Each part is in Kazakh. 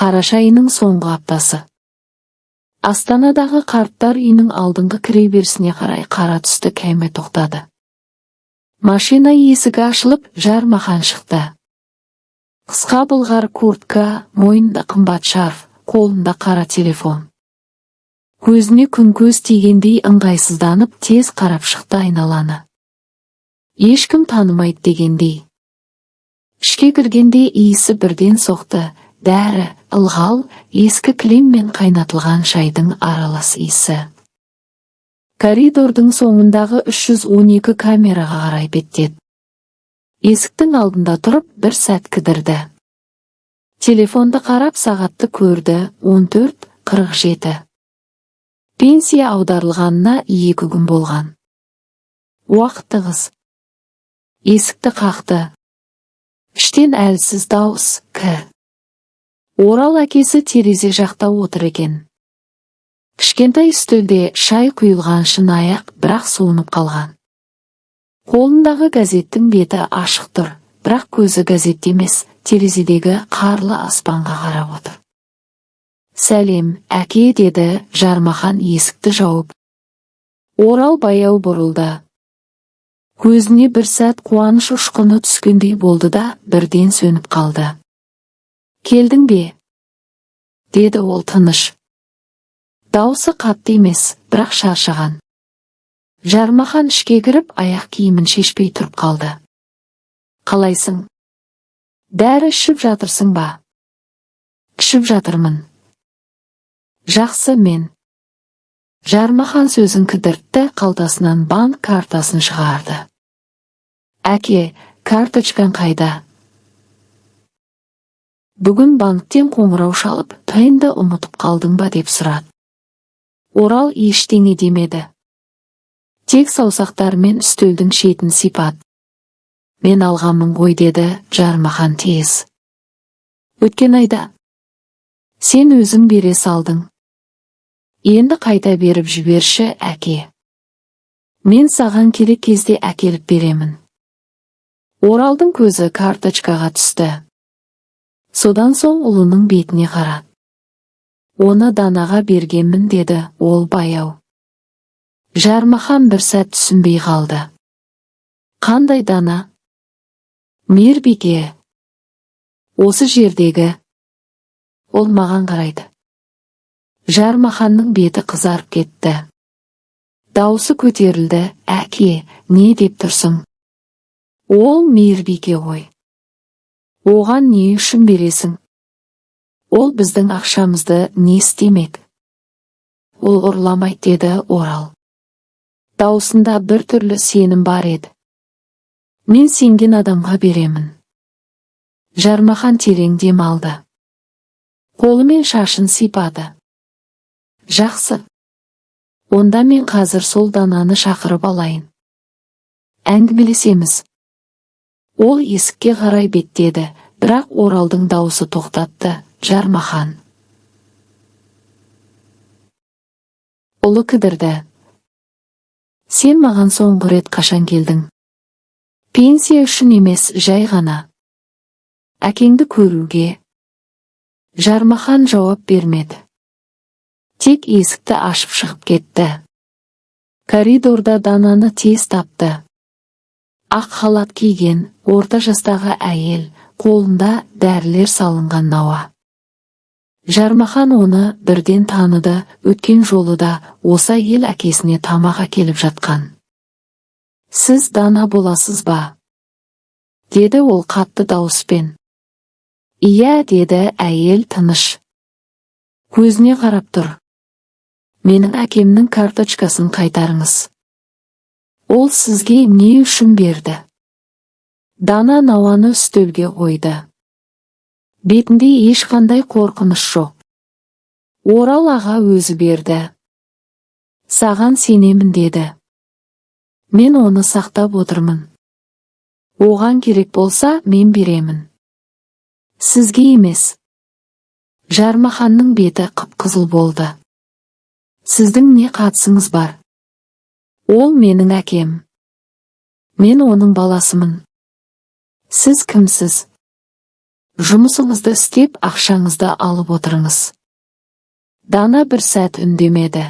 Қараша айының соңғы аптасы. Астанадағы қарттар үйінің алдыңғы кіреберісіне қарай қара түсті кәйме тоқтады. Машина есігі ашылып, Жармахан шықты. Қысқа былғар куртка, мойнында қымбат шарф, қолында қара телефон. Көзіне күн көз тигендей ыңғайсызданып, тез қарап шықты айналаны. Ешкім танымайды дегендей. Ішке кіргенде иісі бірден соқты. Дәрі, ылғал, ескі кілем мен қайнатылған шайдың аралас иісі. Коридордың соңындағы 312 камераға қарай беттеді. Есіктің алдында тұрып, бір сәт кідірді. Телефонды қарап сағатты көрді, 14:47. Пенсия аударылғанына 2 күн болған. Уақыт тығыз. Есікті қақты. Іштен әлсіз дауыс, «К». Орал әкесі терезе жақта отыр екен. Кішкентай үстелде шай құйылған шыны аяқ, бірақ суынып қалған. Қолындағы газеттің беті ашық тұр, бірақ көзі газетте емес, терезедегі қарлы аспанға қарап отыр. «Сәлем, әке», деді Жармахан есікті жауып. Орал баяу бұрылды. Көзіне бір сәт қуаныш ұшқыны түскендей болды да, бірден сөніп қалды. «Келдің бе?» деді ол тыныш. Даусы қатты емес, бірақ шаршаған. Жармахан ішке кіріп, аяқ киімін шешпей тұрып қалды. «Қалайсың? Дәрі ішіп жатырсың ба?» «Ішіп жатырмын». «Жақсы, мен». Жармахан сөзін кідіртті, қалтасынан банк картасын шығарды. «Әке, карточкаң қайда?» «Бүгін банктен қоңырау шалып, тайынды ұмытып қалдың ба?» деп сұрады. Орал ештеңе демеді. Тек саусақтарымен үстелдің шетін сипады. «Мен алғанмын ғой», деді Жармахан тез. «Өткен айда сен өзің бере салдың. Енді қайта беріп жіберші, әке. Мен саған керек кезде әкеліп беремін». Оралдың көзі карточкаға түсті. Содан соң ұлының бетіне қарады. «Оны Данаға бергенмін», деді ол баяу. Жармахан бір сәт түсінбей қалды. «Қандай Дана?» «Мейірбике. Осы жердегі». «Ол маған қарайды». Жармаханның беті қызарып кетті. Даусы көтерілді. «Әке, не деп тұрсың?» «Ол Мейірбике ғой. Оған не үшін бересің? Ол біздің ақшамызды не істемек?» «Ол ұрламайды», деді Орал. Даусында бір түрлі сенім бар еді. «Мен сенген адамға беремін». Жармахан терең дем алды. Қолымен шашын сипады. «Жақсы. Онда мен қазір сол Дананы шақырып алайын. Әңгімелесеміз». Ол есікке қарай беттеді, бірақ Оралдың даусы тоқтатты. «Жармахан». Ұлы кідірді. «Сен маған соңғы рет қашан келдің?» «Пенсия үшін емес, жай ғана. Әкеңді көруге». Жармахан жауап бермеді. Тек есікті ашып шығып кетті. Коридорда Дананы тез тапты. Ақ халат киген, орта жастағы әйел, қолында дәрілер салынған науа. Жармахан оны бірден таныды, өткен жолы да осы әйел әкесіне тамақ әкеліп жатқан. «Сіз Дана боласыз ба?» деді ол қатты дауыспен. «Иә», деді әйел тыныш. Көзіне қарап тұр. «Менің әкемнің карточкасын қайтарыңыз. Ол сізге не үшін берді?» Дана науаны үстелге қойды. Бетінде ешқандай қорқыныш жоқ. «Орал аға өзі берді. Саған сенемін», деді. «Мен оны сақтап отырмын. Оған керек болса, мен беремін. Сізге емес». Жармаханның беті қып-қызыл болды. «Сіздің не қатысыңыз бар?» «Ол менің әкем. Мен оның баласымын». «Сіз кімсіз?» Жұмысыңызды істеп, ақшаңызды алып отырыңыз. Дана бір сәт үндемеді.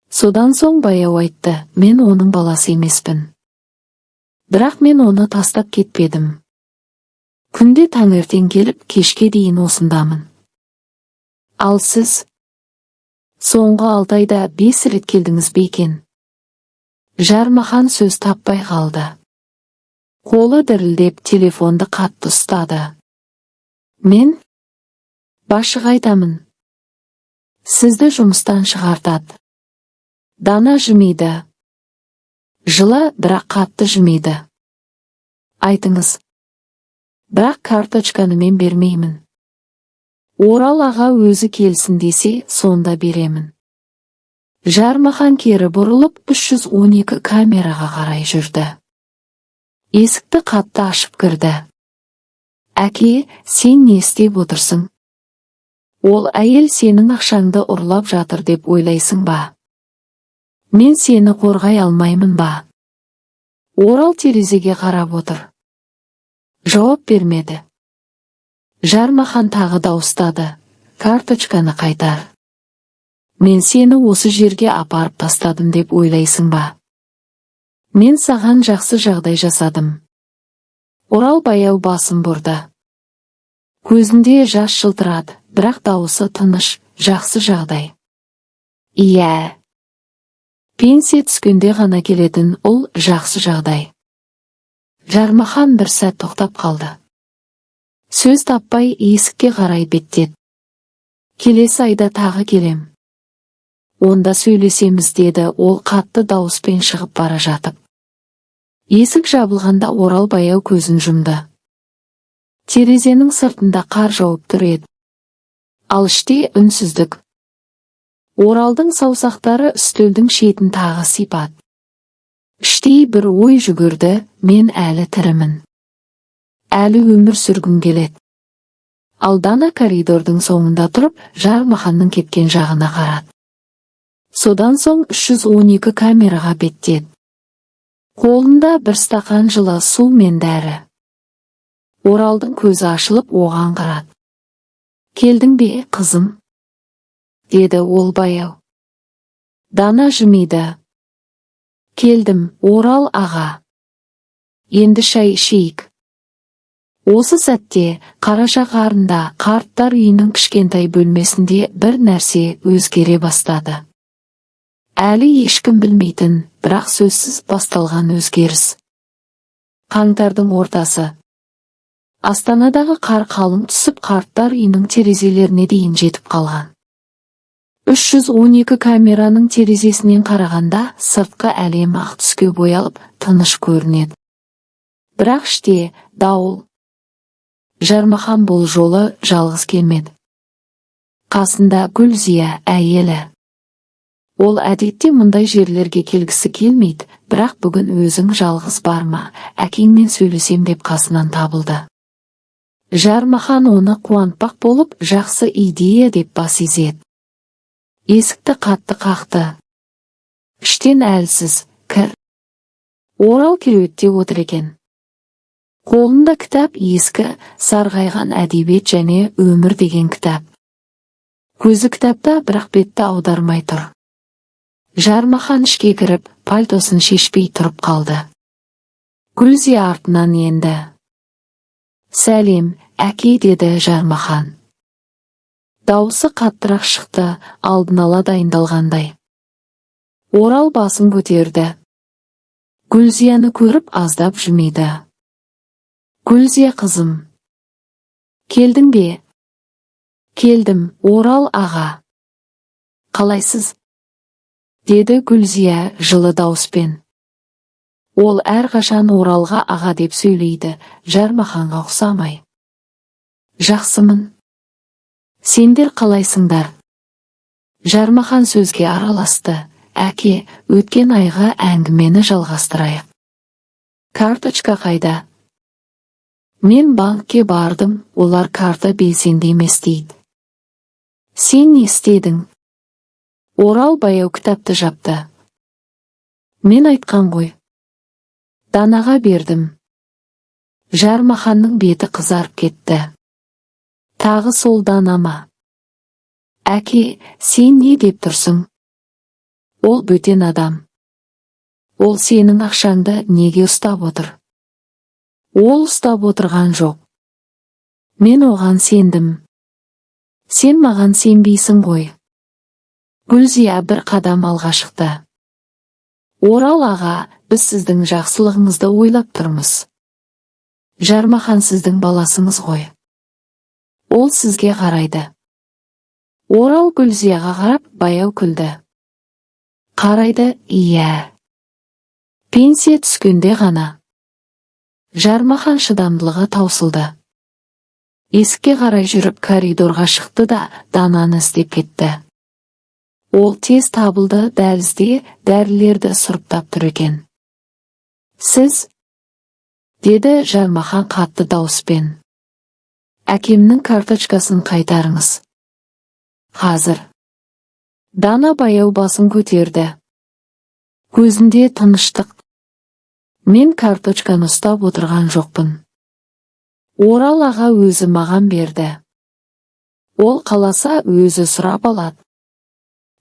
Содан соң баяу айтты, мен оның баласы емеспін. Бірақ мен оны тастап кетпедім. Күнде таңертең келіп, кешке дейін осындамын. Ал сіз? Соңғы 6 айда 5 рет келдіңіз бе екен? Жармахан сөз таппай қалды. Қолы дірілдеп телефонды қатты ұстады. Мен басшыға айтамын. Сізді жұмыстан шығартады. Дана жымиды. Жылы, бірақ қатты жымиды. Айтыңыз. Бірақ карточканы мен бермеймін. Орал аға өзі келсін десе, сонда беремін. Жармахан кері бұрылып 312 камераға қарай жүрді. Есікті қатты ашып кірді. Әке, сен не істеп отырсың? Ол әйел сенің ақшаңды ұрлап жатыр деп ойлайсың ба? Мен сені қорғай алмаймын ба? Орал терезеге қарап отыр. Жауап бермеді. Жармахан тағы дауыстады. Карточканы қайтар. Мен сені осы жерге апарып тастадым деп ойлайсың ба? Мен саған жақсы жағдай жасадым. Орал баяу басын бұрды. Көзінде жас жылтырады, бірақ дауысы тыныш, жақсы жағдай. Иә. Пенсия түскенде ғана келетін ол жақсы жағдай. Жармахан бір сәт тоқтап қалды. Сөз таппай есікке қарай беттеді. Келесі айда тағы келем. Онда сөйлесеміз деді ол қатты дауыспен шығып бара жатып. Есік жабылғанда Орал баяу көзін жұмды. Терезенің сыртында қар жауып тұр еді. Ал іште үнсіздік. Оралдың саусақтары үстелдің шетін тағы сипады. Іштей бір ой жүгірді, мен әлі тірімін. Әлі өмір сүргім келеді. Ал Дана коридордың соңында тұрып, Жармаханның кеткен жағына қарады. Содан соң 312 камераға беттеді. Қолында бір стақан жылы су мен дәрі. Оралдың көзі ашылып оған қарады. Келдің бе, қызым? Деді ол баяу. Дана жымиды. Келдім, Орал аға. Енді шай ішейік. Осы сәтте қараша қарында қарттар үйінің кішкентай бөлмесінде бір нәрсе өзгере бастады. Әлі ешкім білмейтін, бірақ сөзсіз басталған өзгеріс. Қаңтардың ортасы. Астанадағы қар қалың түсіп, қарттар үйінің терезелеріне дейін жетіп қалған. 312 камераның терезесінен қарағанда сыртқы әлем ақ түске боялып, тыныш көрінеді. Бірақ іште дауыл. Жармахан бұл жолы жалғыз келмеді. Қасында Гүлзия әйелі. Ол әдетте мұндай жерлерге келгісі келмейді, бірақ бүгін өзің жалғыз барма, әкеңмен сөйлесем деп қасынан табылды. Жармахан оны қуантпақ болып, жақсы идея деп бас изеді. Есікті қатты қақты. Іштен әлсіз, кір. Орал кереуетте отыр екен. Қолында кітап, ескі, сарғайған әдебиет және өмір деген кітап. Көзі кітапта, бірақ бетті аудармай тұр. Жармахан ішке кіріп, пальтосын шешпей тұрып қалды. Гүлзия артынан енді. Сәлем, әке, деді Жармахан. Дауысы қаттырақ шықты, алдын ала дайындалғандай. Орал басын көтерді. Гүлзияны көріп аздап жымиды. Гүлзия қызым. Келдің бе? Келдім, Орал аға. Қалайсыз? Деді Гүлзия жылы дауыспен. Ол әрқашан Оралға аға деп сөйлейді, Жармаханға ұқсамай. Жақсымын. Сендер қалайсыңдар? Жармахан сөзге араласты. Әке, өткен айға әңгімені жалғастырайық. Карточка қайда? Мен банкке бардым, олар карта белсенді емес дейді. Сен не істедің? Орал баяу кітапты жапты. Мен айтқан ғой. Данаға бердім. Жармаханның беті қызарып кетті. Тағы сол Дана ма? Әке, сен не деп тұрсың? Ол бөтен адам. Ол сенің ақшаңды неге ұстап отыр? Ол ұстап отырған жоқ. Мен оған сендім. Сен маған сенбейсің ғой. Гүлзия бір қадам алға шықты. Орал аға, біз сіздің жақсылығыңызды ойлап тұрмыз. Жармахан сіздің баласыңыз ғой. Ол сізге қарайды. Орал Гүлзияға қарап баяу күлді. Қарайды, иә. Пенсия түскенде ғана. Жармахан шыдамдылығы таусылды. Есікке қарай жүріп коридорға шықты да Дананы іздеп кетті. Ол тез табылды, дәлізде дәрілерді сұрыптап тұр екен. Сіз? Деді Жармахан қатты дауыспен. Әкемнің карточкасын қайтарыңыз. Қазір. Дана баяу басын көтерді. Көзінде тыныштық. Мен карточканы ұстап отырған жоқпын. Орал аға өзі маған берді. Ол қаласа өзі сұрап алады.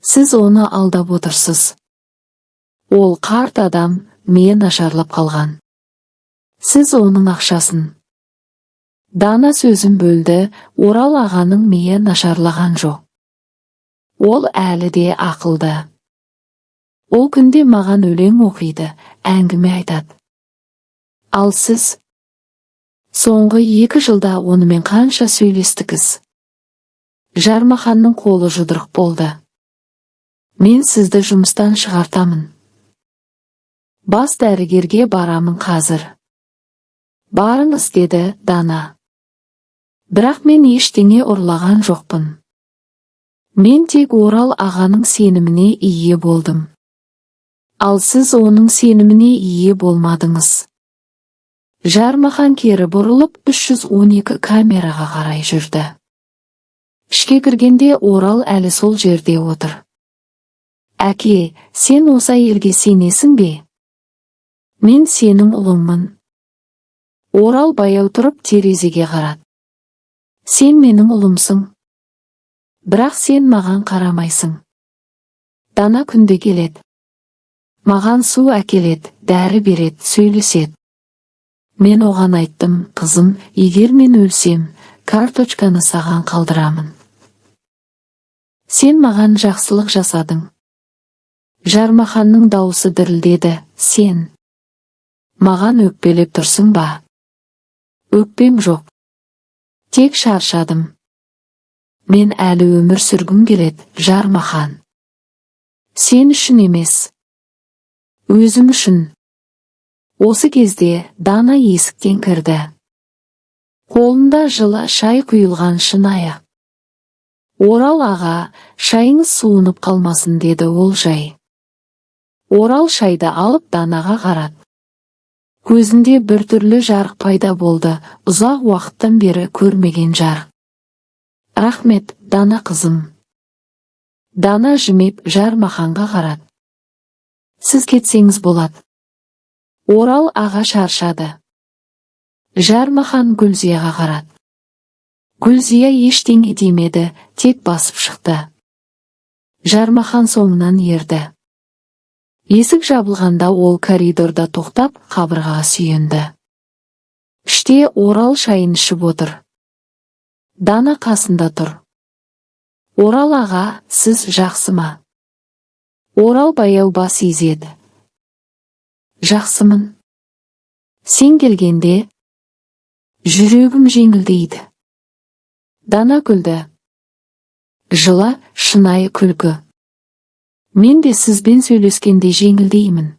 Сіз оны алдап отырсыз. Ол қарт адам, миы нашарлап қалған. Сіз оның ақшасын. Дана сөзін бөлді, Орал ағаның миы нашарлаған жоқ. Ол әлі де ақылды. Ол күнде маған өлең оқиды, әңгіме айтады. Ал сіз? Соңғы 2 жылда онымен қанша сөйлестіңіз? Жармаханның қолы жұдырық болды. Мен сізді жұмыстан шығартамын. Бас дәрігерге барамын қазір. Барыңыз, деді Дана. Бірақ мен ештеңе ұрлаған жоқпын. Мен тек Орал ағаның сеніміне ие болдым. Ал сіз оның сеніміне ие болмадыңыз. Жармахан кері бұрылып 312 камераға қарай жүрді. Ішке кіргенде Орал әлі сол жерде отыр. Әке, сен осы әйелге сенесің бе? Мен сенің ұлыңмын. Орал баяу тұрып терезеге қарады. Сен менің ұлымсың. Бірақ сен маған қарамайсың. Дана күнде келеді. Маған су әкеледі, дәрі береді, сөйлеседі. Мен оған айттым, қызым, егер мен өлсем, карточканы саған қалдырамын. Сен маған жақсылық жасадың. Жармаханның дауысы дірілдеді. Сен маған өкпелеп тұрсың ба? Өкпем жоқ. Тек шаршадым. Мен әлі өмір сүргім келеді, Жармахан. Сен үшін емес. Өзім үшін. Осы кезде Дана есіктен кірді. Қолында жылы шай құйылған шыны аяқ. Орал аға, шайыңыз суынып қалмасын, деді ол жай. Орал шайды алып Данаға қарады. Көзінде біртүрлі жарық пайда болды, ұзақ уақыттан бері көрмеген жарық. Рахмет, Дана қызым. Дана жымиып Жармаханға қарады. Сіз кетсеңіз болады. Орал аға шаршады. Жармахан Гүлзияға қарады. Гүлзия ештеңе демеді, тек басып шықты. Жармахан соңынан ерді. Есік жабылғанда ол коридорда тоқтап, қабырғаға сүйенді. Іште Орал шайын ішіп отыр. Дана қасында тұр. Орал аға, сіз жақсы ма? Орал баяу бас изеді. Жақсымын. Сен келгенде жүрегім жеңілдейді. Дана күлді. Жылы, шынайы күлкі. Мен де сізбен сөйлескенде жеңілдеймін.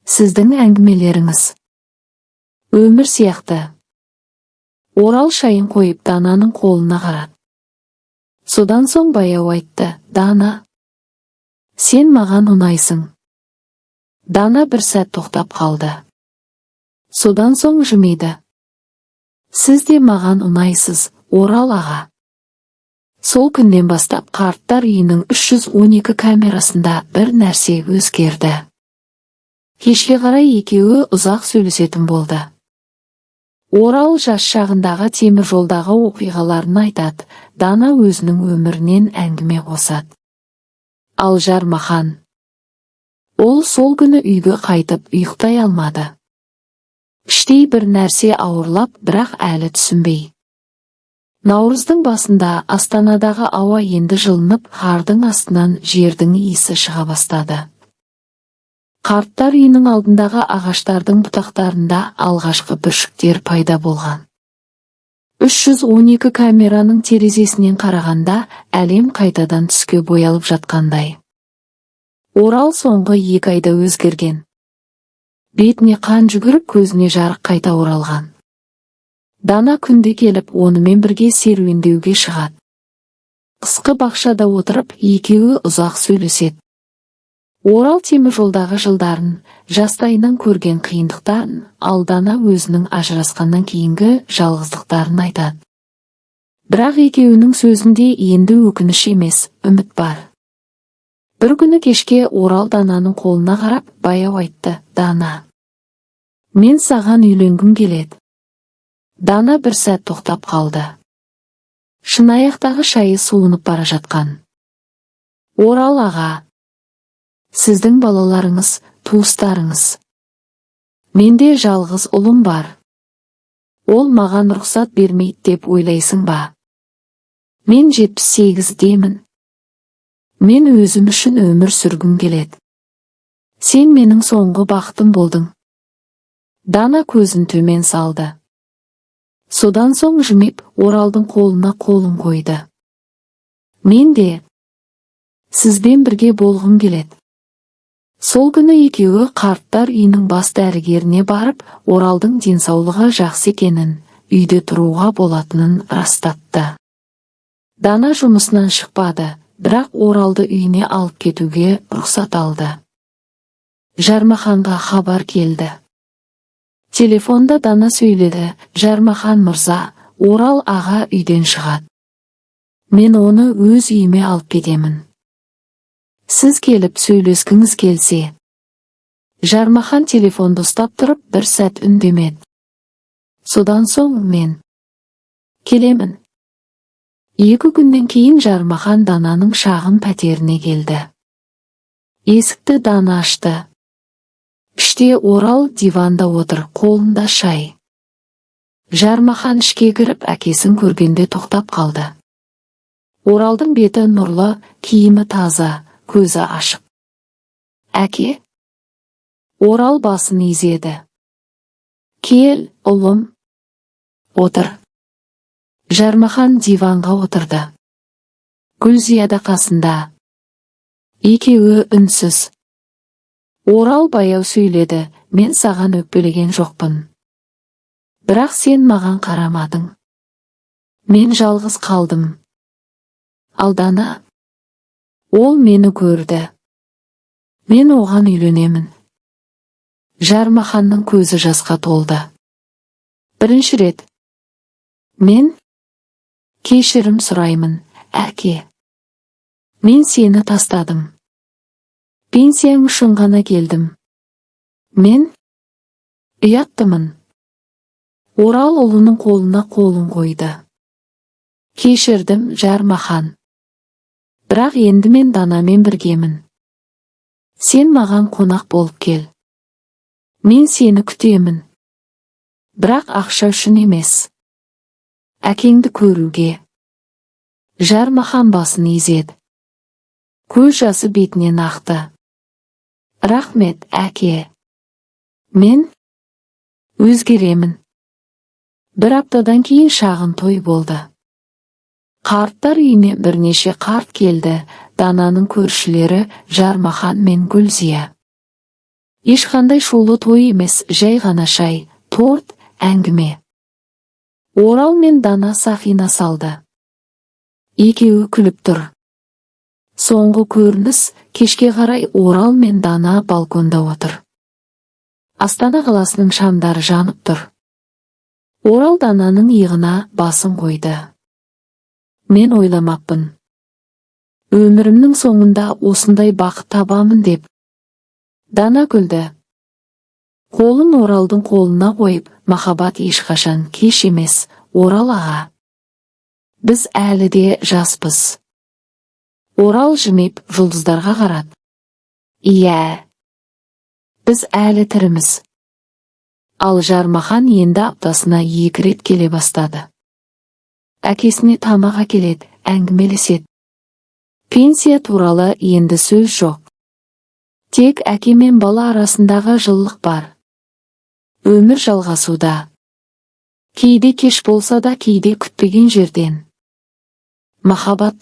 Сіздің әңгімелеріңіз өмір сияқты. Орал шайын қойып Дананың қолына қарады. Содан соң баяу айтты. Дана, сен маған ұнайсың. Дана бір сәт тоқтап қалды. Содан соң жымиды. Сіз де маған ұнайсыз, Орал аға. Сол күннен бастап қарттар үйінің 312 камерасында бір нәрсе өзгерді. Кешке қарай екеуі ұзақ сөйлесетін болды. Орал жас шағындағы темір жолдағы оқиғаларын айтады, Дана өзінің өмірінен әңгіме қосады. Ал Жармахан. Ол сол күні үйге қайтып ұйықтай алмады. Іштей бір нәрсе ауырлап, бірақ әлі түсінбей. Наурыздың басында Астанадағы ауа енді жылынып, қардың астынан жердің иісі шыға бастады. Қарттар үйінің алдындағы ағаштардың бұтақтарында алғашқы бүршіктер пайда болған. 312 камераның терезесінен қарағанда әлем қайтадан түске боялып жатқандай. Орал соңғы 2 айда өзгерген. Бетіне қан жүгіріп, көзіне жарық қайта оралған. Дана күнде келіп, онымен бірге серуендеуге шығады. Қысқы бақшада отырып, екеуі ұзақ сөйлеседі. Орал темір жолдағы жылдарын, жастайынан көрген қиындықтарын, ал Дана өзінің ажырасқаннан кейінгі жалғыздықтарын айтады. Бірақ екеуінің сөзінде енді өкініш емес, үміт бар. Бір күні кешке Орал Дананың қолына қарап, баяу айтты: «Дана, мен саған үйленгім келеді». Дана бір сәт тоқтап қалды. Шынаяқтағы шайы суынып бара жатқан. «Орал аға, сіздің балаларыңыз, туыстарыңыз. Менде жалғыз ұлым бар. Ол маған рұқсат бермейді деп ойлайсың ба? Мен 78-демін. Мен өзім үшін өмір сүргім келеді. Сен менің соңғы бақытым болдың». Дана көзін төмен салды. Содан соң жымиып, Оралдың қолына қолын қойды. «Мен де сізбен бірге болғым келеді». Сол күні екеуі қарттар үйінің бас дәрігеріне барып, Оралдың денсаулығы жақсы екенін, үйде тұруға болатынын растатты. Дана жұмысынан шықпады, бірақ Оралды үйіне алып кетуге рұқсат алды. Жармаханға хабар келді. Телефонда Дана сөйледі: «Жармахан мырза, Орал аға үйден шығады. Мен оны өз үйіме алып кетемін. Сіз келіп сөйлескіңіз келсе». Жармахан телефонды ұстап тұрып, бір сәт үндемеді. Содан соң: «Мен келемін». 2 күннен кейін Жармахан Дананың шағын пәтеріне келді. Есікті Дана ашты. Іште Орал диванда отыр, қолында шай. Жармахан ішке кіріп, әкесін көргенде тоқтап қалды. Оралдың беті нұрлы, киімі таза, көзі ашық. «Әке?» Орал басын изеді. «Кел, ұлым. Отыр». Жармахан диванға отырды. Гүлзия да қасында. Екеуі үнсіз. Орал баяу сөйледі: «Мен саған өкпелеген жоқпын. Бірақ сен маған қарамадың. Мен жалғыз қалдым». Ал Дана? Ол мені көрді. Мен оған үйленемін». Жармаханның көзі жасқа толды. «Бірінші рет. Мен кешірім сұраймын, әке. Мен сені тастадым. Пенсияң үшін ғана келдім. Мен ұяттымын». Орал ұлының қолына қолын қойды. «Кешірдім, Жармахан. Бірақ енді мен Данамен біргемін. Сен маған қонақ болып кел. Мен сені күтемін. Бірақ ақша үшін емес. Әкеңді көруге». Жармахан басын изеді. Көз жасы бетінен ақты. «Рахмет, әке. Мен өзгеремін». Бір аптадан кейін шағын той болды. Қарттар үйіне бірнеше қарт келді. Дананың көршілері Жармахан мен Гүлзия. Ешқандай шулы той емес, жай ғана шай, торт, әңгіме. Орал мен Дана сақина салды. Екеуі күліп тұр. Соңғы көрініс: кешке қарай Орал мен Дана балконда отыр. Астана қаласының шамдары жанып тұр. Орал Дананың иығына басын қойды. «Мен ойламаппын. Өмірімнің соңында осындай бақыт табамын деп». Дана күлді. Қолын Оралдың қолына қойып, махаббат ешқашан кеш емес, Орал аға. Біз әлі де жаспыз. Орал жымиып жұлдыздарға қарады. Иә. Біз әлі тіріміз. Ал Жармахан енді аптасына 2 рет келе бастады. Әкесіне тамақ әкеледі, әңгімелеседі. Пенсия туралы енді сөз жоқ. Тек әке мен бала арасындағы жылылық бар. Өмір жалғасуда. Кейде кеш болса да, кейде күтпеген жерден. Махаббат